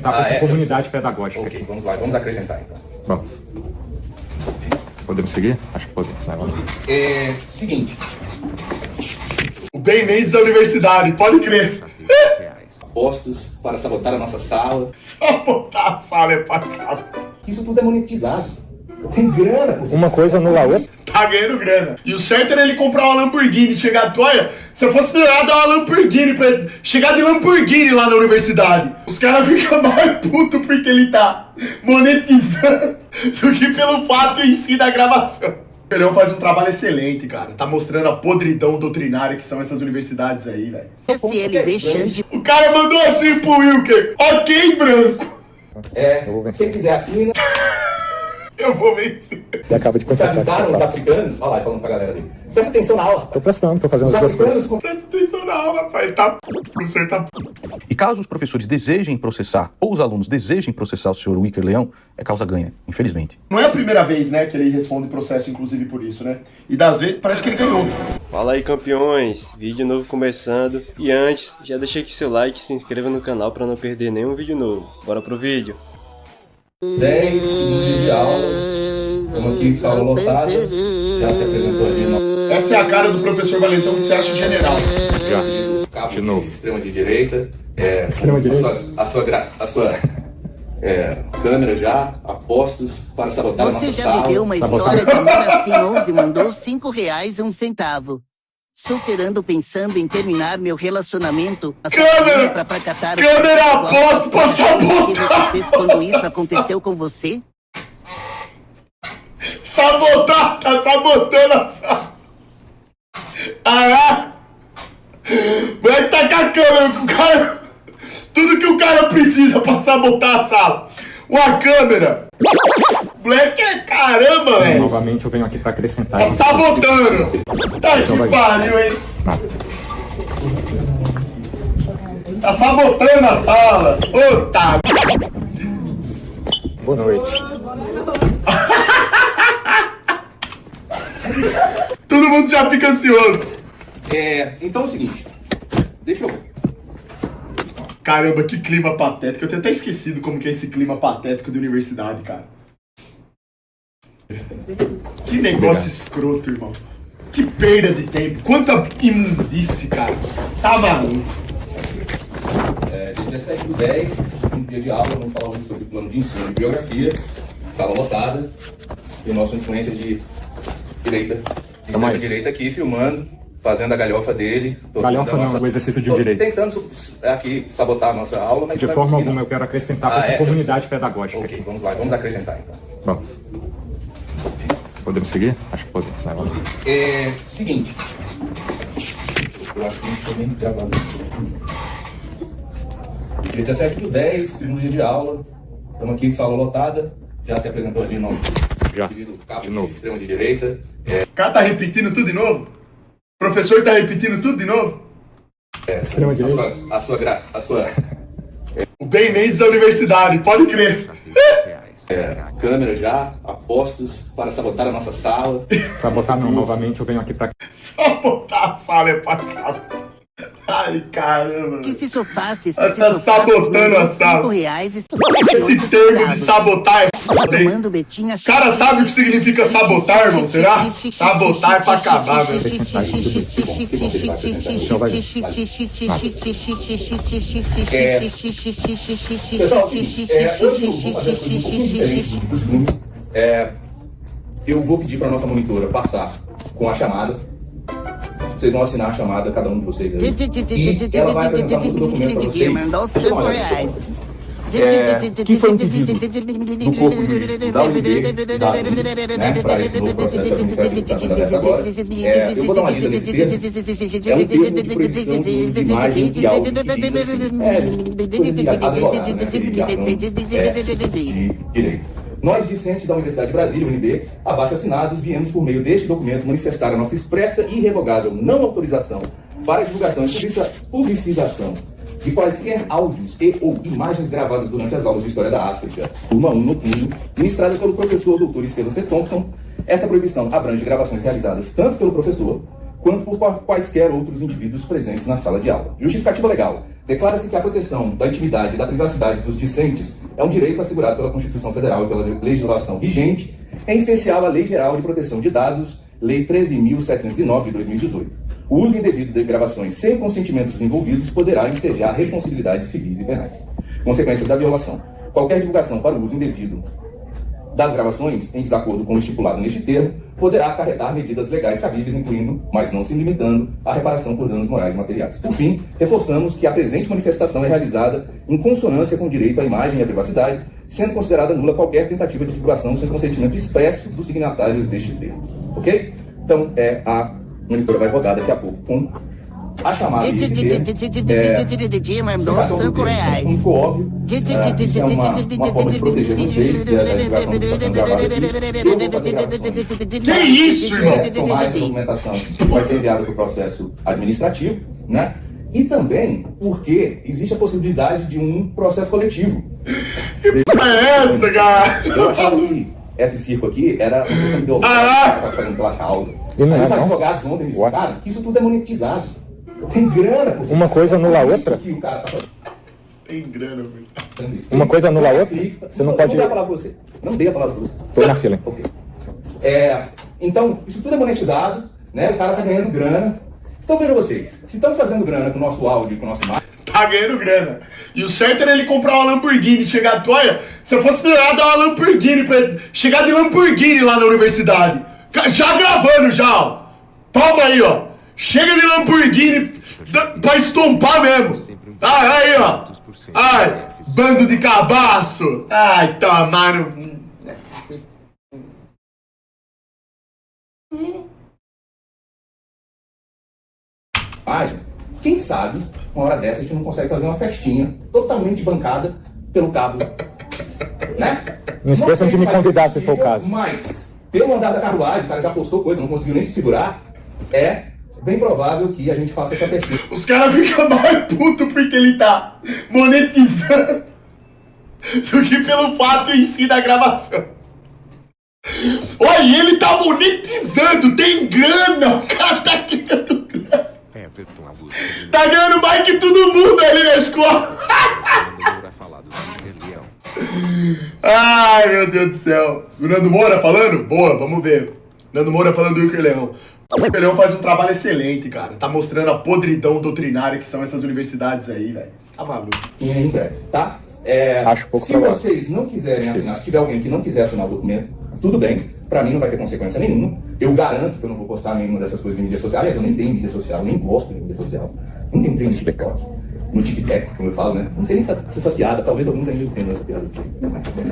acrescentar para essa comunidade pedagógica. Ok, vamos lá, vamos acrescentar então. Vamos. Podemos seguir? Acho que podemos, né? Vamos. Seguinte. O Ben Mendes da universidade, pode crer. Postos para sabotar a nossa sala. Sabotar a sala é pra cá. Isso tudo é monetizado. Tem grana, pô. Uma coisa anula a outra. Tá ganhando grana. E o certo era ele comprar uma Lamborghini, chegar... Olha, se eu fosse melhor dar uma Lamborghini pra ele... Chegar de Lamborghini lá na universidade. Os caras ficam mais putos porque ele tá monetizando do que pelo fato em si da gravação. O Pelhão faz um trabalho excelente, cara. Tá mostrando a podridão doutrinária que são essas universidades aí, velho. SLV Xande. O cara mandou assim pro Wilker. Ok, branco. Se ele quiser assina. Eu vou vencer. E acaba de confessar que Escravizaram os você africanos. Olha lá, falando pra galera dele. Presta atenção na aula. Tô prestando, tô fazendo Os as duas coisas. africanos... Presta atenção na aula, pai. Tá... O professor tá... E caso os professores desejem processar, ou os alunos desejem processar o senhor Wilker Leão, é causa ganha, infelizmente. Não é a primeira vez, né, que ele responde processo, inclusive, por isso, né? E das vezes, parece que ele ganhou. Fala aí, campeões, vídeo novo começando. E antes, já deixa aqui seu like e se inscreva no canal pra não perder nenhum vídeo novo. Bora pro vídeo. 10 segundos de aula. Estamos aqui, sala lotada. Já se apresentou ali. Essa é a cara do professor Valentão que se acha general. Já. Cabo De novo. Extrema de direita. Extrema-direita? A sua câmera já, apostos para sabotar a Você nossa já sala. viveu uma história de Moraci 11 mandou R$5,01. Solteirando pensando em terminar meu relacionamento. Câmera! Pra catar Câmera, aposto pra O que sabotar! você fez quando isso aconteceu com você? Sabotar! Tá sabotando a sala! Ah, o moleque tá com a câmera, o cara... Tudo que o cara precisa pra sabotar a sala. Uma câmera. Moleque é caramba, velho. Novamente eu venho aqui pra acrescentar. Tá sabotando. Tá que pariu, hein. Tá sabotando a sala. Ô, tá. Boa noite. Todo mundo já fica ansioso. Então é o seguinte. Deixa eu... Caramba, que clima patético. Eu tenho até esquecido como que é esse clima patético de universidade, cara. Que negócio escroto, irmão. Que perda de tempo. Quanta imundice, cara. Tá maluco. Dia 17/10, um dia de aula, vamos falar hoje sobre o plano de ensino de biografia, sala lotada, e o nosso influência de direita, de extrema direita aqui, filmando, fazendo a galhofa dele. Galhofa não, o exercício de direito. Tentando aqui sabotar a nossa aula, mas De não forma vai conseguir, alguma não. eu quero acrescentar para essa comunidade pedagógica. Ok, vamos lá, vamos acrescentar então. Vamos. Podemos seguir? Acho que podemos, né? Vamos. Seguinte. Eu acho que não estou nem gravando. Dia 17/10, segundo dia de aula. Estamos aqui, sala lotada. Já se apresentou ali no Já. cabo De novo. extrema de direita. O cara tá repetindo tudo de novo? O professor tá repetindo tudo de novo? Extrema direita. A sua O Ben Mendes da universidade, pode crer. câmera já, apostos para sabotar a nossa sala. Sabotar não, novamente eu venho aqui pra... Sabotar a sala é pra cá. Ai, caramba. Que se sofasse, Ela tá sabotando a sala. Esse termo de sabotar é foda, hein? Tomando Betinha. O cara sabe o que significa sabotar, irmão? Será? Sabotar é pra acabar, velho. Eu vou pedir para nossa monitora passar com a chamada. Vocês vão assinar a chamada, cada um de vocês aí. E ela vai apresentar todo o documento para vocês. Mandou R$5. Que foi um pedido do corpo da UNB, né, para esse novo processo de administração agora. Eu vou dar uma lida nesse texto. É um termo de proibição de uso de imagem e áudio que diz assim, coisa de advogado, né, que de direito. Nós, discentes da Universidade de Brasília, UNB, abaixo assinados, viemos por meio deste documento manifestar a nossa expressa e irrevogável não autorização para a divulgação e publicização de quaisquer áudios e ou imagens gravadas durante as aulas de História da África, turma 1 noturno, ministradas pelo professor Dr. Estevam C. Thompson. Esta proibição abrange gravações realizadas tanto pelo professor quanto por quaisquer outros indivíduos presentes na sala de aula. Justificativa legal. declara-se que a proteção da intimidade e da privacidade dos discentes é um direito assegurado pela Constituição Federal e pela legislação vigente, em especial a Lei Geral de Proteção de Dados, Lei 13.709 de 2018. O uso indevido de gravações sem consentimento dos envolvidos poderá ensejar responsabilidades civis e penais. Consequências da violação. Qualquer divulgação para o uso indevido das gravações, em desacordo com o estipulado neste termo, poderá acarretar medidas legais cabíveis, incluindo, mas não se limitando, a reparação por danos morais e materiais. Por fim, reforçamos que a presente manifestação é realizada em consonância com o direito à imagem e à privacidade, sendo considerada nula qualquer tentativa de divulgação sem consentimento expresso dos signatários deste termo. Ok? Então, a monitora vai rodar daqui a pouco com a chamada de mandou 5 reais. Ficou óbvio. Isso é uma forma de proteger vocês da divulgação que está sendo gravada aqui. Eu vou fazer gravações. Que isso, irmão? Com mais documentação que vai ser enviada para o processo administrativo, né? E também porque existe a possibilidade de um processo coletivo. É essa, cara? Eu achava que esse circo aqui era uma questão ideológica fazendo pela causa. E não é, Aí os não. advogados ontem me explicaram que isso tudo é monetizado. Tem grana. Porque Uma coisa anula a outra? Isso que o cara tá Tem grana, velho. fazendo. Uma coisa anula a outra? Você não pode... Não dei a palavra pra você. Não dei a palavra pra você. Tô na fila. Ok. Então, isso tudo é monetizado, né? O cara tá ganhando grana. Então vejam vocês, se estão fazendo grana com o nosso áudio, com o nosso imagem, Tá ganhando grana. E o certo era ele comprar uma Lamborghini e chegar... Olha, se eu fosse melhor dar uma Lamborghini pra ele... Chegar de Lamborghini lá na universidade. Já gravando, já, ó. Toma aí, ó. Chega de Lamborghini pra estompar mesmo. Ai, aí, ó. Ai, bando de cabaço. Ai, tomaram... quem sabe, uma hora dessa a gente não consegue fazer uma festinha totalmente bancada pelo cabo, né? Não esqueçam de me convidar, se for o caso. Mas, pelo andar da carruagem, o cara já postou coisa, não conseguiu nem se segurar, é bem provável que a gente faça essa festinha. Os caras ficam mais putos porque ele tá monetizando do que pelo fato em si da gravação. Olha, ele tá monetizando, tem grana, o cara tá ganhando grana. Tá ganhando mais que todo mundo ali na escola. Ai, meu Deus do céu. O Nando Moura falando? Boa, vamos ver. Nando Moura falando do Wilker Leão. O Wilker Leão faz um trabalho excelente, cara. Tá mostrando a podridão doutrinária que são essas universidades aí, velho. Você tá maluco. Em breve, tá? Acho pouco se provável. vocês não quiserem assinar, se tiver alguém que não quiser assinar o documento, tudo bem. Pra mim não vai ter consequência nenhuma. Eu garanto que eu não vou postar nenhuma dessas coisas em mídia social. Aliás, eu nem tenho mídia social, nem gosto de mídia social. Nunca entrei no TikTok. No TikTok, como eu falo, né? Não sei nem se essa piada, talvez alguns ainda entendam essa piada.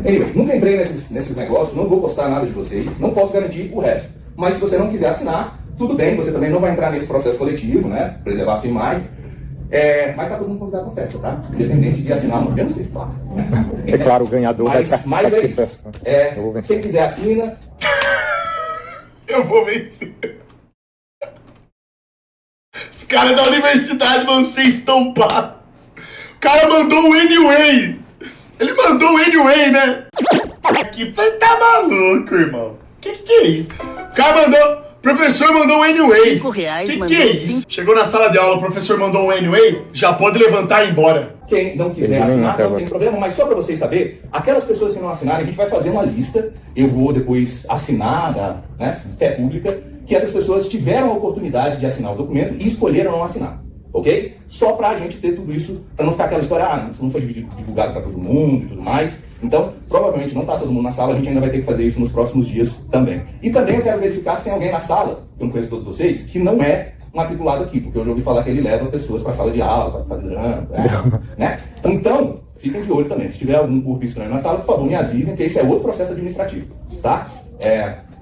Anyway, nunca entrei nesses negócios, não vou postar nada de vocês, não posso garantir o resto. Mas se você não quiser assinar, tudo bem, você também não vai entrar nesse processo coletivo, né? Preservar a sua imagem. Mas tá todo mundo convidado pra festa, tá? Independente de assinar, não. Eu não sei, claro. É claro, o ganhador vai estar Mas é isso. festa. Eu vou vencer. Quem quiser assina. Eu vou vencer. Os caras da universidade vão ser estompados. O cara mandou o anyway. Ele mandou o anyway, né? Aqui, tá maluco, irmão. Que é isso? O cara mandou... O professor mandou um anyway. 5 reais, que mandou é isso? 5. Chegou na sala de aula, o professor mandou um anyway, já pode levantar e ir embora. Quem não quiser assinar, não tem problema, mas só para vocês saberem, aquelas pessoas que não assinarem, a gente vai fazer uma lista, eu vou depois assinar, né, fé pública, que essas pessoas tiveram a oportunidade de assinar o documento e escolheram não assinar, ok? Só pra gente ter tudo isso, pra não ficar aquela história, isso não foi divulgado para todo mundo e tudo mais. Então, provavelmente não tá todo mundo na sala, a gente ainda vai ter que fazer isso nos próximos dias também. E também eu quero verificar se tem alguém na sala, eu não conheço todos vocês, que não é matriculado aqui, porque eu já ouvi falar que ele leva pessoas para a sala de aula, para fazer drama, né? Então, fiquem de olho também. Se tiver algum corpo estranho na sala, por favor, me avisem, que esse é outro processo administrativo, tá?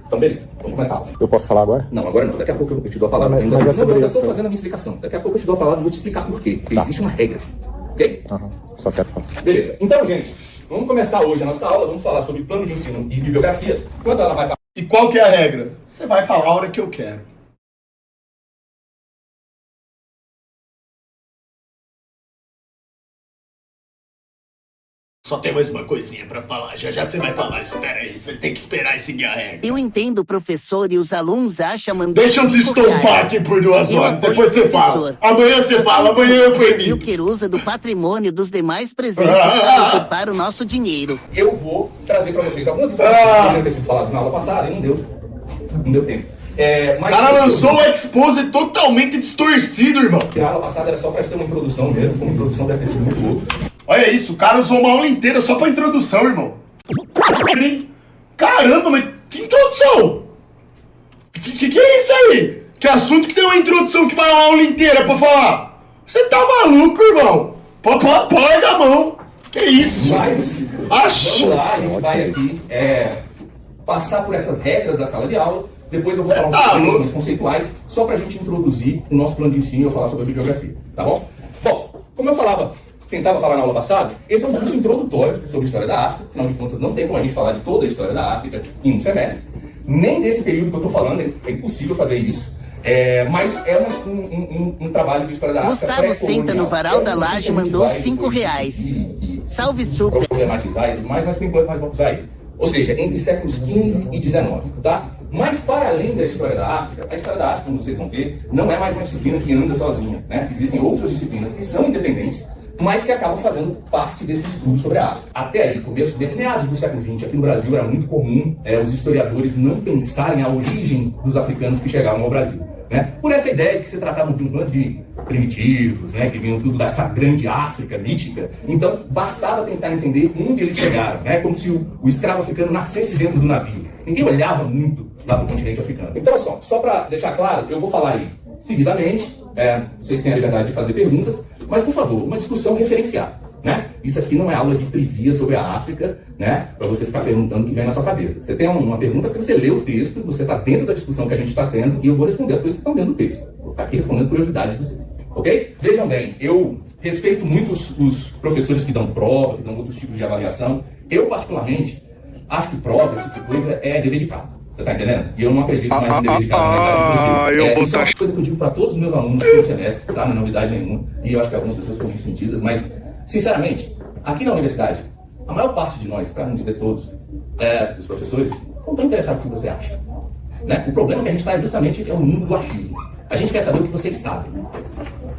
Então, beleza, vamos começar. Eu posso falar agora? Não, agora não. Daqui a pouco eu te dou a palavra. Mas é sobre eu isso. estou fazendo a minha explicação. Daqui a pouco eu te dou a palavra e vou te explicar por quê. Porque existe uma regra, ok? Só quero falar. Beleza. Então, gente, vamos começar hoje a nossa aula. Vamos falar sobre plano de ensino e bibliografia. Quando ela vai... E qual que é a regra? Você vai falar a hora que eu quero. Só tem mais uma coisinha pra falar. Já já você vai falar. Espera aí, você tem que esperar e seguir a regra. Eu entendo, professor, e os alunos acham mandando Deixa eu te estompar aqui por 2 Eu horas, apoio depois o você fala. professor. Amanhã você fala, amanhã eu fui E o que usa do patrimônio dos demais presentes para usurpar o nosso dinheiro. Eu vou trazer para vocês algumas informações que deveriam ter sido faladas na aula passada e não deu. Não deu tempo. O cara lançou o expose totalmente distorcido, irmão. A aula passada era só para ser uma introdução mesmo, como introdução deve ter sido muito louco. Olha isso, o cara usou uma aula inteira só pra introdução, irmão. Caramba, mas que introdução? Que é isso aí? Que assunto que tem uma introdução que vai uma aula inteira pra falar? Você tá maluco, irmão? Larga a mão. Que isso? Mas, vamos lá, a gente vai aqui passar por essas regras da sala de aula. Depois eu vou falar um pouco de questões conceituais, só pra gente introduzir o nosso plano de ensino e eu falar sobre a bibliografia, tá bom? Bom, como eu tentava falar na aula passada, esse é um curso introdutório sobre a história da África, afinal de contas não tem como a gente falar de toda a história da África em um semestre, nem desse período que eu tô falando, é impossível fazer isso. Mas é um trabalho de história da África. Gustavo senta no varal da laje e mandou R$5. Salve, super. Problematizar e tudo mais, mas por enquanto nós vamos aí. Ou seja, entre séculos XV e XIX, tá? Mas para além da história da África, a história da África, como vocês vão ver, não é mais uma disciplina que anda sozinha, né? Existem outras disciplinas que são independentes, mas que acabam fazendo parte desse estudo sobre a África. Até aí, meados do século XX, aqui no Brasil era muito comum os historiadores não pensarem a origem dos africanos que chegavam ao Brasil. Né? Por essa ideia de que se tratava de um bando de primitivos, né? Que vinham tudo dessa grande África mítica, então bastava tentar entender onde eles chegaram, né? Como se o escravo africano nascesse dentro do navio. Ninguém olhava muito lá para o continente africano. Então, só para deixar claro, eu vou falar aí seguidamente, vocês têm a liberdade de fazer perguntas, mas por favor, uma discussão referenciada. Né? Isso aqui não é aula de trivia sobre a África, né? Para você ficar perguntando o que vem na sua cabeça. Você tem uma pergunta porque você lê o texto, você está dentro da discussão que a gente está tendo e eu vou responder as coisas que estão dentro do texto. Vou ficar aqui respondendo curiosidade de vocês. Ok? Vejam bem, eu respeito muito os professores que dão prova, que dão outros tipos de avaliação. Eu, particularmente, acho que prova, esse tipo de coisa, é dever de casa. Você tá entendendo? E eu não acredito mais no dever de casa na verdade. Isso é uma coisa que eu digo para todos os meus alunos no semestre, tá? Não é novidade nenhuma. E eu acho que algumas pessoas ficam meio sentidas, mas, sinceramente, aqui na universidade, a maior parte de nós, para não dizer todos, os professores, não estão interessados no que você acha. Né? O problema que a gente está justamente é o mundo do achismo. A gente quer saber o que vocês sabem.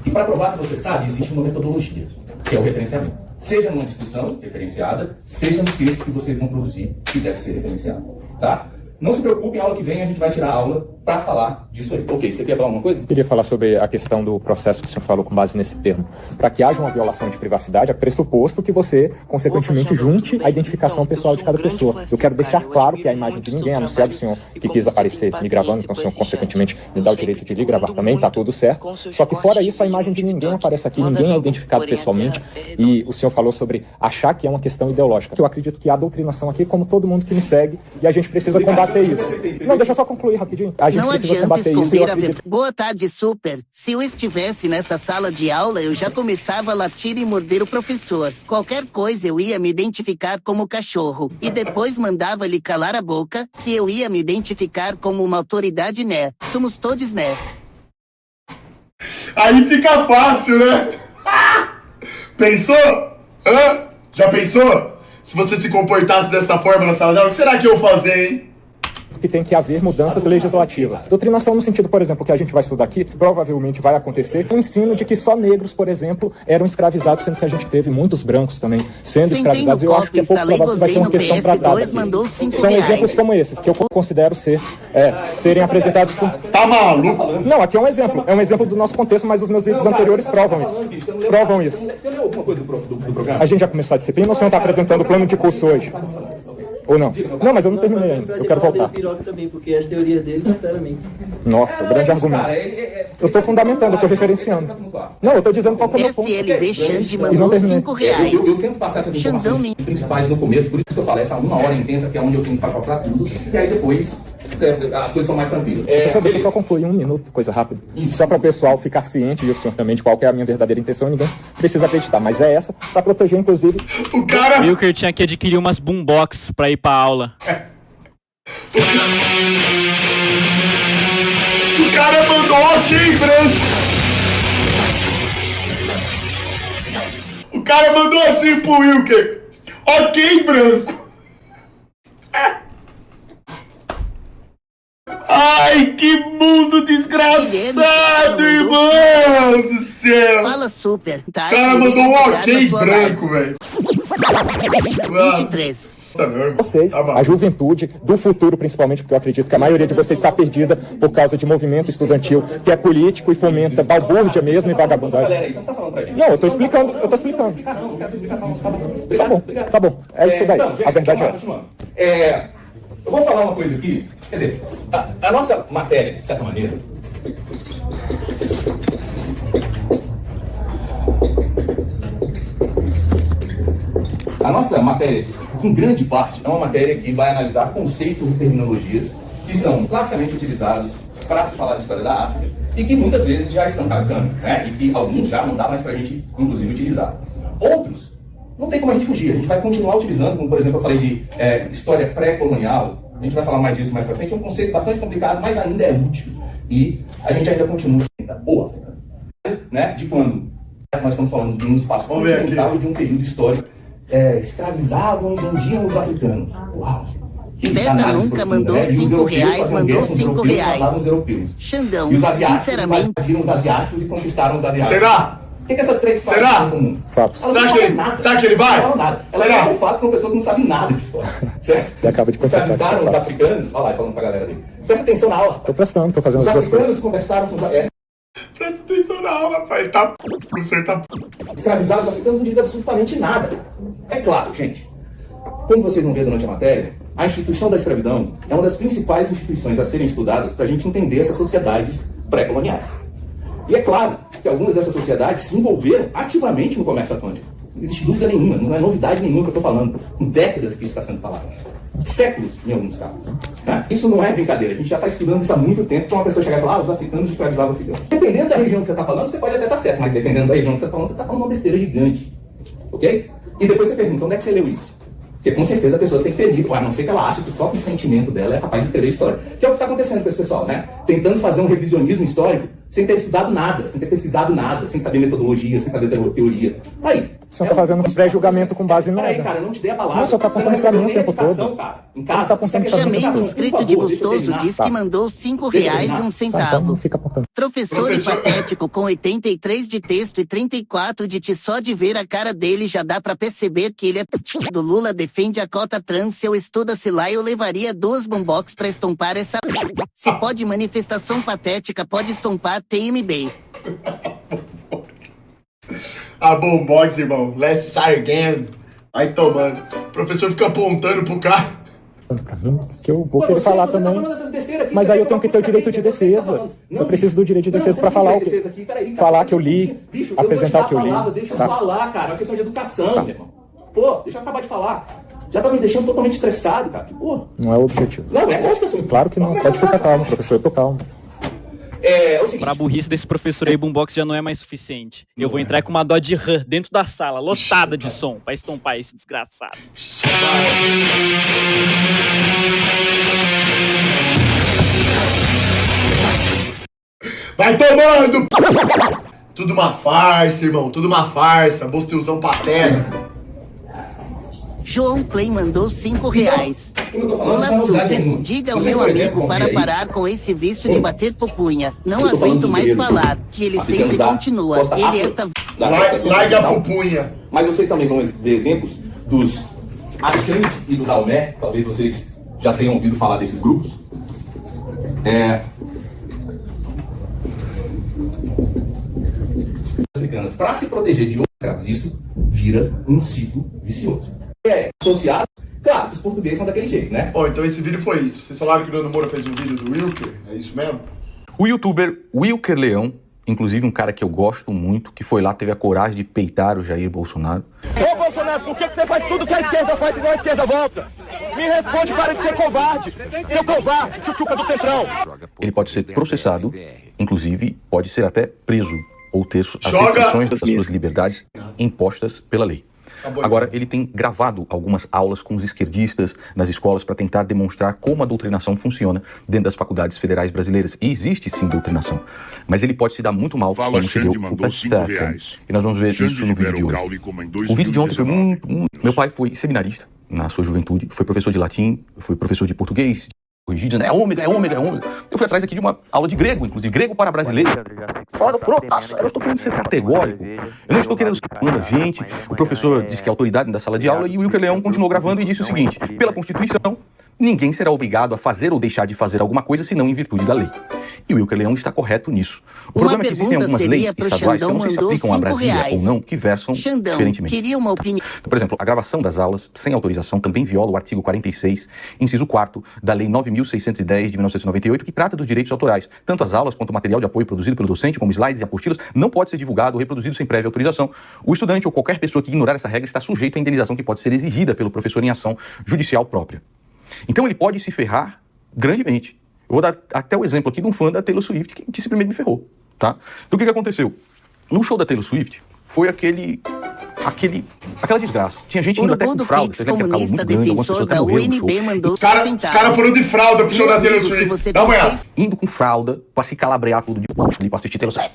E para provar que você sabe, existe uma metodologia, que é o referenciamento. Seja numa discussão referenciada, seja no texto que vocês vão produzir, que deve ser referenciado. Tá? Não se preocupe, a aula que vem a gente vai tirar a aula para falar disso aí. Ok, você quer falar alguma coisa? Eu queria falar sobre a questão do processo que o senhor falou com base nesse termo. Para que haja uma violação de privacidade, é pressuposto que você, consequentemente, junte a identificação pessoal de cada pessoa. Eu quero deixar claro que a imagem de ninguém, a não ser do senhor que quis aparecer me gravando, então o senhor, consequentemente, me dá o direito de lhe gravar também, tá tudo certo. Só que fora isso, a imagem de ninguém aparece aqui, ninguém é identificado pessoalmente. E o senhor falou sobre achar que é uma questão ideológica. Eu acredito que há doutrinação aqui, como todo mundo que me segue, e a gente precisa combater isso. Não, deixa eu só concluir rapidinho. A gente Não precisa adianta combater isso. esconder a verdade. Boa tarde, super. Se eu estivesse nessa sala de aula, eu já começava a latir e morder o professor. Qualquer coisa eu ia me identificar como cachorro. E depois mandava ele calar a boca, que eu ia me identificar como uma autoridade, né? Somos todos, né? Aí fica fácil, né? Pensou? Hã? Já pensou? Se você se comportasse dessa forma na sala de aula, o que será que eu ia fazer, hein? Que tem que haver mudanças legislativas. Doutrinação no sentido, por exemplo, que a gente vai estudar aqui, provavelmente vai acontecer, o ensino de que só negros, por exemplo, eram escravizados, sendo que a gente teve muitos brancos também sendo escravizados. Eu acho que é pouco provável que vai ser uma questão tratada. São exemplos como esses, que eu considero serem apresentados com... Tá maluco? Não, aqui é um exemplo do nosso contexto, mas os meus vídeos anteriores provam isso. Provam isso. Você leu alguma coisa do programa? A gente já começou a disciplina ou o senhor está apresentando o plano de curso hoje? Ou não? Não, mas eu não terminei ainda. Eu quero voltar. Também, porque as teorias dele, sinceramente. Nossa, grande argumento. Eu estou fundamentando, eu estou referenciando. Não, eu estou dizendo qual que é o meu ponto. SLV Xande mandou R$5. Eu tento passar essas informações principais no começo, por isso que eu falei, essa 1 hora intensa, que é onde eu tenho que passar tudo, e aí depois as coisas são mais tranquilas. Deixa eu só concluir 1 minuto, coisa rápida. Só para o pessoal ficar ciente, e o senhor também, de qual que é a minha verdadeira intenção, ninguém precisa acreditar, mas é essa, para proteger, inclusive... O cara... Viu que eu tinha que adquirir umas boombox para ir para aula. O cara mandou ok branco. O cara mandou assim pro Wilker. Ok, branco. Ai, que mundo desgraçado, irmãos do céu. Fala super. Tá, O cara mandou um ok branco, velho. 23. Vocês, a juventude do futuro, principalmente, porque eu acredito que a maioria de vocês está perdida por causa de movimento estudantil que é político e fomenta balbúrdia mesmo e vagabundagem. Não, eu tô explicando. Tá bom, é isso daí, a verdade é essa. Eu vou falar uma coisa aqui, quer dizer, a nossa matéria, de certa maneira, a nossa matéria, em grande parte, é uma matéria que vai analisar conceitos e terminologias que são classicamente utilizados para se falar de história da África e que muitas vezes já estão caducando, né? E que alguns já não dá mais para a gente, inclusive, utilizar. Outros, não tem como a gente fugir, a gente vai continuar utilizando, como por exemplo eu falei de história pré-colonial, a gente vai falar mais disso mais para frente, é um conceito bastante complicado, mas ainda é útil. E a gente ainda continua o África, né? De quando nós estamos falando de um espaço continental e de um período histórico escravizavam e vendiam os africanos. Uau! Beta nunca mandou R$5, mandou R$5. Xandão, E os asiáticos sinceramente. invadiram os asiáticos e conquistaram os asiáticos. Será? O que essas três falam em comum? Fatos. Elas Será não que falam ele- nada. será que ele vai? Elas não falam nada. Elas Será? são fato para uma pessoa que não sabe nada de história. Certo? Ele acaba de confessar que Escravizaram são os fatos. africanos. Olha lá, falando pra galera dele. Presta atenção na aula. Tô prestando, tô fazendo Os as duas africanos coisas. conversaram com os Presta atenção na aula, pai. Ele tá... O professor tá... escravizados os africanos não diz absolutamente nada. É claro, gente. Como vocês vão ver durante a matéria, a instituição da escravidão é uma das principais instituições a serem estudadas para a gente entender essas sociedades pré-coloniais. E é claro que algumas dessas sociedades se envolveram ativamente no comércio atlântico. Não existe dúvida nenhuma, não é novidade nenhuma que eu estou falando. Com décadas que isso está sendo falado. Séculos, em alguns casos. Tá? Isso não é brincadeira, a gente já está estudando isso há muito tempo, que uma pessoa chegar e falar, os africanos escravizavam africanos. Dependendo da região que você está falando, você pode até estar certo, mas dependendo da região que você está falando, você está falando uma besteira gigante. Ok? E depois você pergunta, onde é que você leu isso? Porque com certeza a pessoa tem que ter lido, a não ser que ela ache que só com o sentimento dela é capaz de escrever história. Que é o que está acontecendo com esse pessoal, né? Tentando fazer um revisionismo histórico sem ter estudado nada, sem ter pesquisado nada, sem saber metodologia, sem saber teoria. Aí. Você tá fazendo um pré-julgamento com base em nada. Peraí, cara, eu não te dei a palavra. Não, só tá Você não apontando pra mim o recebeu nem tempo educação, todo. cara. Em Você casa. tá apontando pra mim. Chamei Educação, um por inscrito favor, de deixa eu gostoso, terminar. diz que mandou R$5 e um Tá, então centavo. não fica apontando. Professor e Professor- patético com 83 de texto e 34 de ti, só de ver a cara dele já dá pra perceber que ele é do Lula, defende a cota trans. Se eu estudasse lá, eu levaria 2 boombox pra estompar essa. Se pode manifestação patética, pode estompar TMB. A boombox, irmão. Let's start again. Vai tomando. O professor fica apontando pro cara. Pra mim, que eu vou Pô, querer falar você tá também. falando essas besteiras aqui, Mas você aí quer eu tenho que ter o colocar direito de pra quem? Você tá defesa. falando. Não, Eu preciso do direito de não, defesa você pra não tem falar o direito de que. defesa aqui, peraí, cara, Falar você que eu tá li, discutindo. Bicho, eu vou te apresentar dar o que eu a li. palavra, deixa eu Tá. falar, cara. É uma questão de educação, Tá. meu irmão. Pô, deixa eu acabar de falar. Já tá me deixando totalmente estressado, cara. Pô. Não é o objetivo. Não, é lógico que eu sou. Claro que não. Vamos Pode começar, ficar cara. calmo, professor. Eu tô calmo. É o seguinte. Pra burrice desse professor aí, boombox já não é mais suficiente. Eu vou entrar com uma Dodge Ram dentro da sala, lotada de som, pra estompar esse desgraçado. Vai tomando! Tudo uma farsa, irmão. Tudo uma farsa. Bostilzão patético. João Clay mandou R$5. Como eu tô falando, Olá, não é novidade super. nenhuma. Diga ao Vocês, meu por exemplo, amigo vão para ver aí. parar com esse vício de bater pupunha. Não Eu tô falando aguento dos mais guerreiros falar, que ele africanos sempre da continua. costa Ele afro, esta. da Larga costa a ocidental. pupunha. Mas vocês também vão ver exemplos dos Ashanti e do Daomé. Talvez vocês já tenham ouvido falar desses grupos. Africanas, para se proteger de outros escravos, isso vira um ciclo vicioso. Associado, claro, que os portugueses são daquele jeito, né? Ó, então esse vídeo foi isso. Vocês falaram que o Nando Moura fez um vídeo do Wilker? É isso mesmo? O youtuber Wilker Leão, inclusive um cara que eu gosto muito, que foi lá, teve a coragem de peitar o Jair Bolsonaro. Ô Bolsonaro, por que você faz tudo que a esquerda faz e não a esquerda volta? Me responde, para de ser covarde. Seu covarde, chuchuca do Centrão. Ele pode ser processado, inclusive pode ser até preso ou ter as Joga restrições das suas liberdades impostas pela lei. Agora, ele tem gravado algumas aulas com os esquerdistas nas escolas para tentar demonstrar como a doutrinação funciona dentro das faculdades federais brasileiras. E existe sim doutrinação, mas ele pode se dar muito mal, como se deu o Pat Thurston. E nós vamos ver isso no vídeo de hoje. O vídeo de ontem foi muito... Meu pai foi seminarista na sua juventude, foi professor de latim, foi professor de português, corrigido, é ômega. Eu fui atrás aqui de uma aula de grego, inclusive, grego para brasileiro. Eu estou querendo ser categórico. Eu não estou querendo ser gente. O professor disse que é autoridade da sala de aula e o Wilker Leão continuou gravando e disse o seguinte: pela Constituição, ninguém será obrigado a fazer ou deixar de fazer alguma coisa senão em virtude da lei. E o Wilker Leão está correto nisso. O problema é que existem algumas leis estaduais que eu não sei se aplicam a Brasília ou não, que versam diferentemente. Queria uma opinião. Então, por exemplo, a gravação das aulas sem autorização também viola o artigo 46, inciso 4º da Lei 9.610 de 1998, que trata dos direitos autorais. Tanto as aulas quanto o material de apoio produzido pelo docente, como slides e apostilas, não pode ser divulgado ou reproduzido sem prévia autorização. O estudante ou qualquer pessoa que ignorar essa regra está sujeito à indenização que pode ser exigida pelo professor em ação judicial própria. Então ele pode se ferrar grandemente. Eu vou dar até o exemplo aqui de um fã da Taylor Swift que simplesmente me ferrou, tá? Então o que aconteceu? No show da Taylor Swift, foi aquela desgraça. Tinha gente indo até com fralda, você vê que acabou muito grande, algumas pessoas até morreram no show. Os caras foram de fralda pro show da Taylor Swift. Dá uma olhada. Indo com fralda, pra se calabrear tudo de ali, pra assistir Taylor Swift.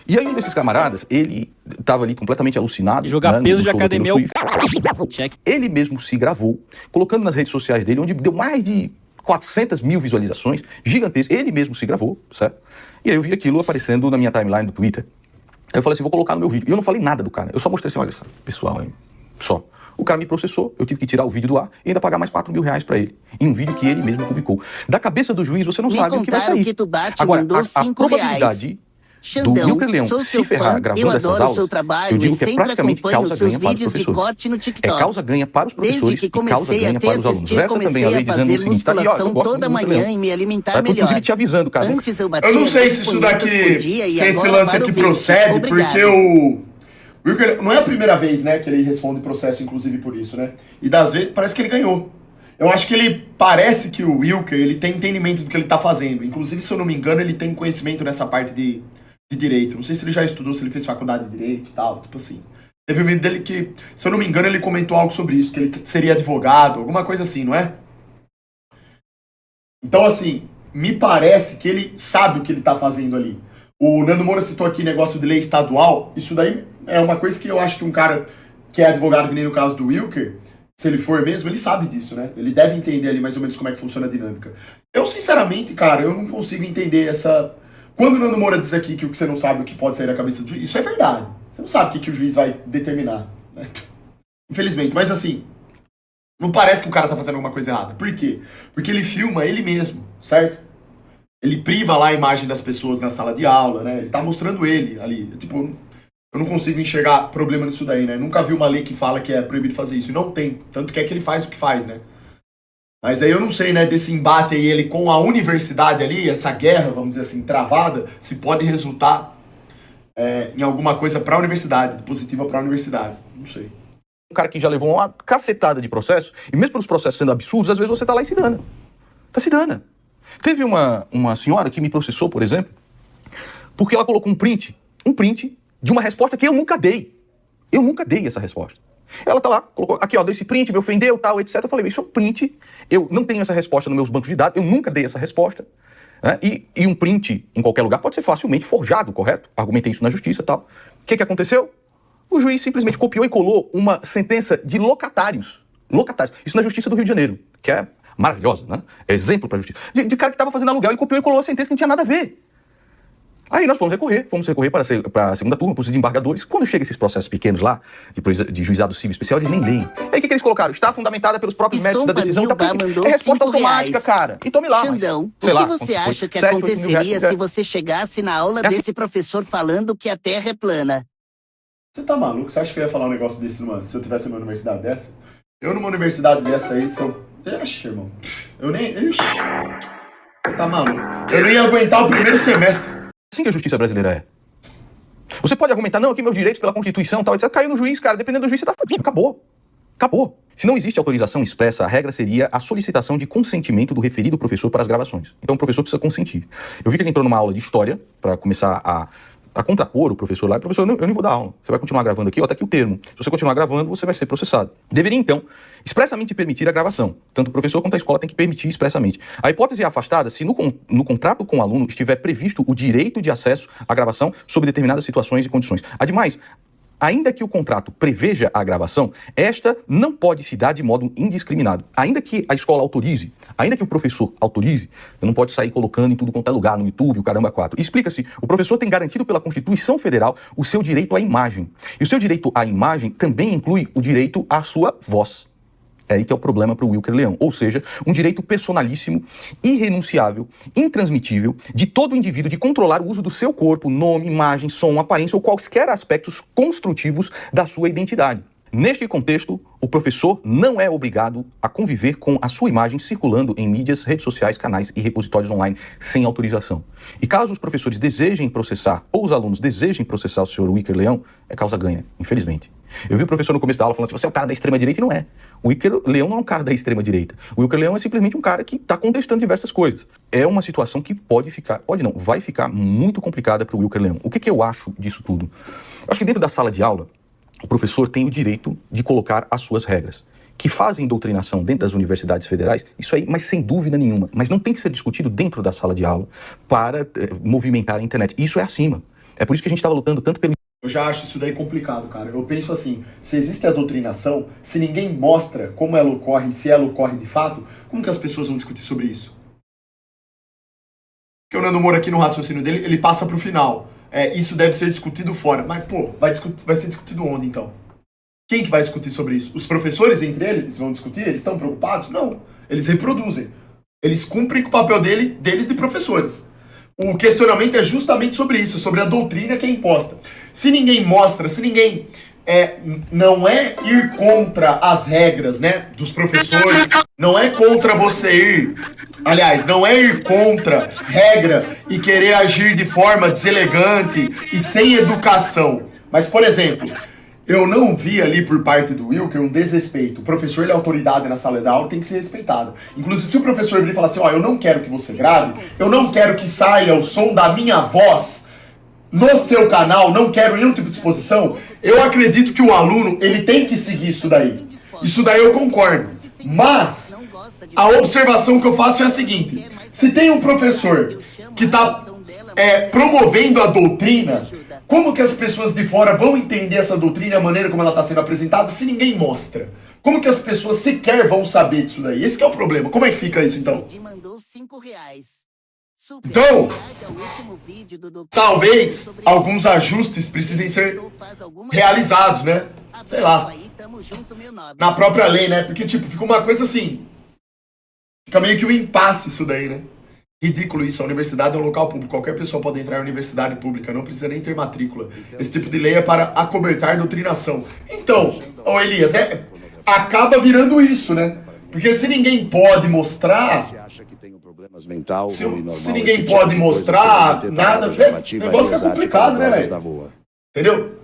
E aí um desses camaradas, ele tava ali completamente alucinado. Jogar peso de academia. Ele mesmo se gravou, colocando nas redes sociais dele, onde deu mais de 400 mil visualizações, gigantesco. Ele mesmo se gravou, certo? E aí eu vi aquilo aparecendo na minha timeline do Twitter. Aí eu falei assim, vou colocar no meu vídeo. E eu não falei nada do cara. Eu só mostrei assim, olha só, pessoal, hein? Só. O cara me processou, eu tive que tirar o vídeo do ar e ainda pagar mais 4 mil reais pra ele. Em um vídeo que ele mesmo publicou. Da cabeça do juiz, você não sabe o que vai sair. Agora, a probabilidade Xandão, do Wilker Leão sou se seu ferrar fã, gravando eu essas adoro o aulas, seu trabalho eu digo e que é sempre praticamente acompanho os causa-ganha seus para os vídeos de professores. corte no TikTok. É causa-ganha para os professores Desde que e comecei a causa-ganha te para os alunos. assistir, Versa também a comecei lei a dizendo fazer o seguinte, tá, musculação eu gosto toda muito do manhã Leão. e me alimentar Eu tô, melhor. inclusive te avisando, cara. Antes eu batia Eu não sei 10 se isso punhetas por daqui, dia e se esse agora lance paro aqui 20. procede, Obrigado. porque o Wilker, não é a primeira vez, né, que ele responde processo, inclusive por isso, né? E das vezes, parece que ele ganhou. Eu acho que parece que o Wilker, ele tem entendimento do que ele tá fazendo. Inclusive, se eu não me engano, ele tem conhecimento nessa parte de direito. Não sei se ele já estudou, se ele fez faculdade de direito e tal, tipo assim. Teve um vídeo dele que, se eu não me engano, ele comentou algo sobre isso, que ele seria advogado, alguma coisa assim, não é? Então, assim, me parece que ele sabe o que ele tá fazendo ali. O Nando Moura citou aqui negócio de lei estadual. Isso daí é uma coisa que eu acho que um cara que é advogado, que nem no caso do Wilker, se ele for mesmo, ele sabe disso, né? Ele deve entender ali mais ou menos como é que funciona a dinâmica. Eu, sinceramente, cara, eu não consigo entender essa... Quando o Nando Moura diz aqui que o que você não sabe o que pode sair da cabeça do juiz, isso é verdade. Você não sabe o que o juiz vai determinar, né? Infelizmente. Mas assim, não parece que o cara tá fazendo alguma coisa errada. Por quê? Porque ele filma ele mesmo, certo? Ele priva lá a imagem das pessoas na sala de aula, né? Ele tá mostrando ele ali. Tipo, eu não consigo enxergar problema nisso daí, né? Nunca vi uma lei que fala que é proibido fazer isso. E não tem. Tanto que é que ele faz o que faz, né? Mas aí eu não sei, né, desse embate aí, ele com a universidade ali, essa guerra, vamos dizer assim, travada, se pode resultar em alguma coisa pra universidade, positiva pra universidade. Não sei. Um cara que já levou uma cacetada de processo, e mesmo pelos processos sendo absurdos, às vezes você tá lá e se dana. Tá se dana. Teve uma senhora que me processou, por exemplo, porque ela colocou um print de uma resposta que eu nunca dei. Eu nunca dei essa resposta. Ela tá lá, colocou, aqui ó, desse print, me ofendeu, tal, etc. Eu falei, isso é um print, eu não tenho essa resposta nos meus bancos de dados, eu nunca dei essa resposta. Né? E um print em qualquer lugar pode ser facilmente forjado, correto? Argumentei isso na justiça e tal. O que aconteceu? O juiz simplesmente copiou e colou uma sentença de locatários. Locatários. Isso na Justiça do Rio de Janeiro, que é maravilhosa, né? É exemplo pra justiça. De cara que tava fazendo aluguel, ele copiou e colou a sentença que não tinha nada a ver. Aí nós fomos recorrer para a segunda turma, para os desembargadores. Quando chega esses processos pequenos lá, de juizado civil especial, eles nem leem. Aí o que eles colocaram? Está fundamentada pelos próprios méritos da decisão. Mandou é resposta automática, R$5. cara. E tome lá. Xandão, mas, o que lá, você acha que 7, aconteceria se você chegasse na aula desse professor falando que a Terra é plana? Você tá maluco? Você acha que eu ia falar um negócio desse se eu tivesse uma universidade dessa? Eu numa universidade dessa aí, sou... Ixi, irmão. Eu nem... Ixi. Você tá maluco? Eu não ia aguentar o primeiro semestre. Assim que a justiça brasileira é. Você pode argumentar, não, aqui meus direitos pela Constituição, tal, etc. Caiu no juiz, cara. Dependendo do juiz, você tá fudido. Acabou. Acabou. Se não existe autorização expressa, a regra seria a solicitação de consentimento do referido professor para as gravações. Então o professor precisa consentir. Eu vi que ele entrou numa aula de história, para começar a a contrapor o professor lá, professor, eu nem vou dar aula, você vai continuar gravando aqui, ó, tá aqui o termo. Se você continuar gravando, você vai ser processado. Deveria, então, expressamente permitir a gravação. Tanto o professor quanto a escola tem que permitir expressamente. A hipótese é afastada se no contrato com o aluno estiver previsto o direito de acesso à gravação sob determinadas situações e condições. Ademais, ainda que o contrato preveja a gravação, esta não pode se dar de modo indiscriminado. Ainda que a escola autorize, ainda que o professor autorize, você não pode sair colocando em tudo quanto é lugar, no YouTube, o caramba 4. Explica-se, o professor tem garantido pela Constituição Federal o seu direito à imagem. E o seu direito à imagem também inclui o direito à sua voz. É aí que é o problema para o Wilker Leão. Ou seja, um direito personalíssimo, irrenunciável, intransmitível, de todo indivíduo de controlar o uso do seu corpo, nome, imagem, som, aparência ou quaisquer aspectos construtivos da sua identidade. Neste contexto, o professor não é obrigado a conviver com a sua imagem circulando em mídias, redes sociais, canais e repositórios online sem autorização. E caso os professores desejem processar, ou os alunos desejem processar o senhor Wilker Leão, é causa ganha, infelizmente. Eu vi o professor no começo da aula falando assim, você é o cara da extrema-direita, e não é. O Wilker Leão não é um cara da extrema-direita. O Wilker Leão é simplesmente um cara que está contestando diversas coisas. É uma situação que vai ficar muito complicada para o Wilker Leão. O que eu acho disso tudo? Eu acho que dentro da sala de aula, o professor tem o direito de colocar as suas regras. Que fazem doutrinação dentro das universidades federais, isso aí, mas sem dúvida nenhuma. Mas não tem que ser discutido dentro da sala de aula para movimentar a internet. Isso é acima. É por isso que a gente estava lutando tanto pelo... Eu já acho isso daí complicado, cara. Eu penso assim, se existe a doutrinação, se ninguém mostra como ela ocorre, se ela ocorre de fato, como que as pessoas vão discutir sobre isso? Porque o Nando Moura aqui no raciocínio dele, ele passa pro final. Isso deve ser discutido fora. Mas, pô, vai ser discutido onde, então? Quem que vai discutir sobre isso? Os professores entre eles vão discutir? Eles estão preocupados? Não. Eles reproduzem. Eles cumprem com o papel deles de professores. O questionamento é justamente sobre isso, sobre a doutrina que é imposta. Se ninguém mostra, se ninguém... não é ir contra as regras, né, dos professores, não é contra você ir, aliás, não é ir contra regra e querer agir de forma deselegante e sem educação. Mas, por exemplo, eu não vi ali por parte do Wilker um desrespeito. O professor, ele é autoridade na sala de aula, tem que ser respeitado. Inclusive, se o professor vir e falar assim, eu não quero que você grave, eu não quero que saia o som da minha voz no seu canal, não quero nenhum tipo de exposição, eu acredito que o aluno, ele tem que seguir isso daí. Isso daí eu concordo. Mas, a observação que eu faço é a seguinte, se tem um professor que está promovendo a doutrina, como que as pessoas de fora vão entender essa doutrina e a maneira como ela está sendo apresentada se ninguém mostra? Como que as pessoas sequer vão saber disso daí? Esse que é o problema. Como é que fica isso, então? Então, talvez alguns ajustes precisem ser realizados, né? Sei lá, na própria lei, né? Porque, tipo, fica uma coisa assim, fica meio que um impasse isso daí, né? Ridículo isso, a universidade é um local público, qualquer pessoa pode entrar em universidade pública, não precisa nem ter matrícula. Esse tipo de lei é para acobertar doutrinação. Então, Elias, acaba virando isso, né? Porque se ninguém pode mostrar... Se ninguém pode mostrar nada, o negócio fica complicado, né, velho? Entendeu?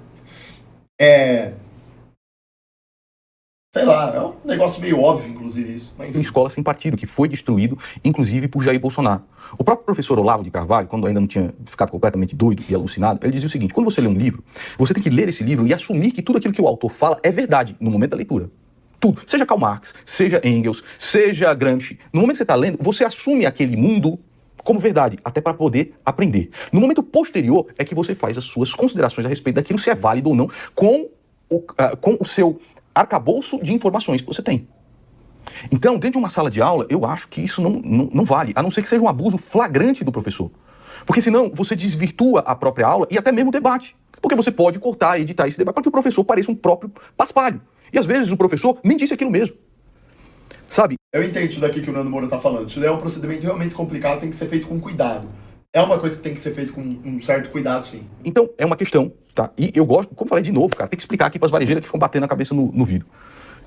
Sei lá, é um negócio meio óbvio, inclusive, isso. Mas... Uma escola sem partido, que foi destruído, inclusive, por Jair Bolsonaro. O próprio professor Olavo de Carvalho, quando ainda não tinha ficado completamente doido e alucinado, ele dizia o seguinte, quando você lê um livro, você tem que ler esse livro e assumir que tudo aquilo que o autor fala é verdade no momento da leitura. Tudo. Seja Karl Marx, seja Engels, seja Gramsci. No momento que você está lendo, você assume aquele mundo como verdade, até para poder aprender. No momento posterior é que você faz as suas considerações a respeito daquilo se é válido ou não com o seu arcabouço de informações que você tem. Então, dentro de uma sala de aula, eu acho que isso não vale, a não ser que seja um abuso flagrante do professor. Porque senão você desvirtua a própria aula e até mesmo o debate. Porque você pode cortar e editar esse debate para que o professor pareça um próprio paspalho. E às vezes o professor nem disse aquilo mesmo. Sabe? Eu entendo isso daqui que o Nando Moura tá falando. Isso daí é um procedimento realmente complicado, tem que ser feito com cuidado. É uma coisa que tem que ser feito com um certo cuidado, sim. Então, é uma questão, tá? E eu gosto, como falei de novo, cara, tem que explicar aqui pras varejeiras que ficam batendo a cabeça no vidro.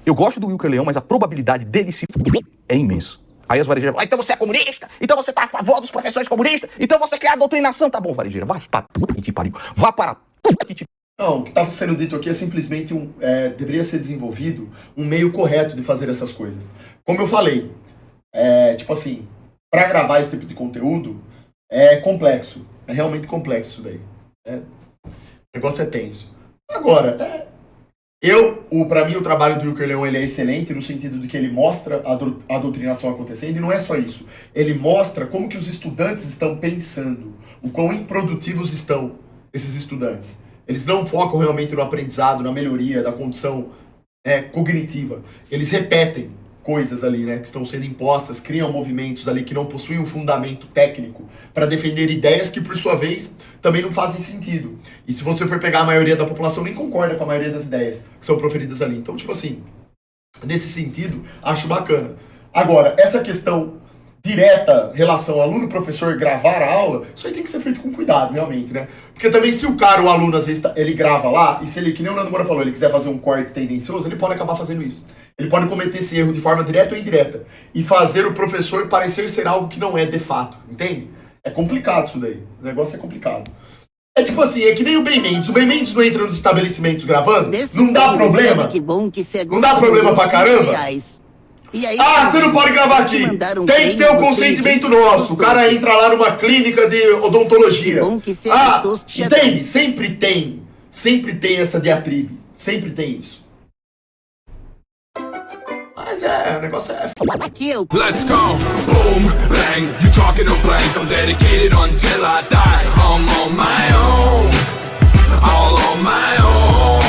Eu gosto do Wilker Leão, mas a probabilidade dele se fuder é imensa. Aí as varejeiras falam, então você é comunista? Então você tá a favor dos professores comunistas? Então você quer a doutrinação? Tá bom, varejeira, vai pra puta que te pariu. Vá para puta que te... Não, o que estava sendo dito aqui é simplesmente deveria ser desenvolvido um meio correto de fazer essas coisas. Como eu falei, tipo assim, para gravar esse tipo de conteúdo é complexo, é realmente complexo isso daí. O negócio é tenso. Agora, pra mim o trabalho do Wilker Leon ele é excelente no sentido de que ele mostra a doutrinação acontecendo, e não é só isso. Ele mostra como que os estudantes estão pensando, o quão improdutivos estão esses estudantes. Eles não focam realmente no aprendizado, na melhoria da condição cognitiva. Eles repetem coisas ali, né, que estão sendo impostas, criam movimentos ali que não possuem um fundamento técnico para defender ideias que, por sua vez, também não fazem sentido. E se você for pegar a maioria da população, nem concorda com a maioria das ideias que são proferidas ali. Então, tipo assim, nesse sentido, acho bacana. Agora, essa questão direta, relação aluno-professor gravar a aula, isso aí tem que ser feito com cuidado, realmente, né? Porque também se o aluno, às vezes, ele grava lá, e se ele, que nem o Nando Moura falou, ele quiser fazer um corte tendencioso, ele pode acabar fazendo isso. Ele pode cometer esse erro de forma direta ou indireta, e fazer o professor parecer ser algo que não é de fato, entende? É complicado isso daí, o negócio é complicado. É tipo assim, é que nem o Ben Mendes não entra nos estabelecimentos gravando, não dá problema? Não dá problema pra caramba? E aí, você não pode gravar aqui. Tem que ter o consentimento nosso. O cara entra lá numa clínica de odontologia. Entende? Sempre tem essa diatribe. Sempre tem isso. Mas o negócio é aqui eu... Let's go, boom, bang, you talking to blank, I'm dedicated until I die, I'm on my own, all on my own.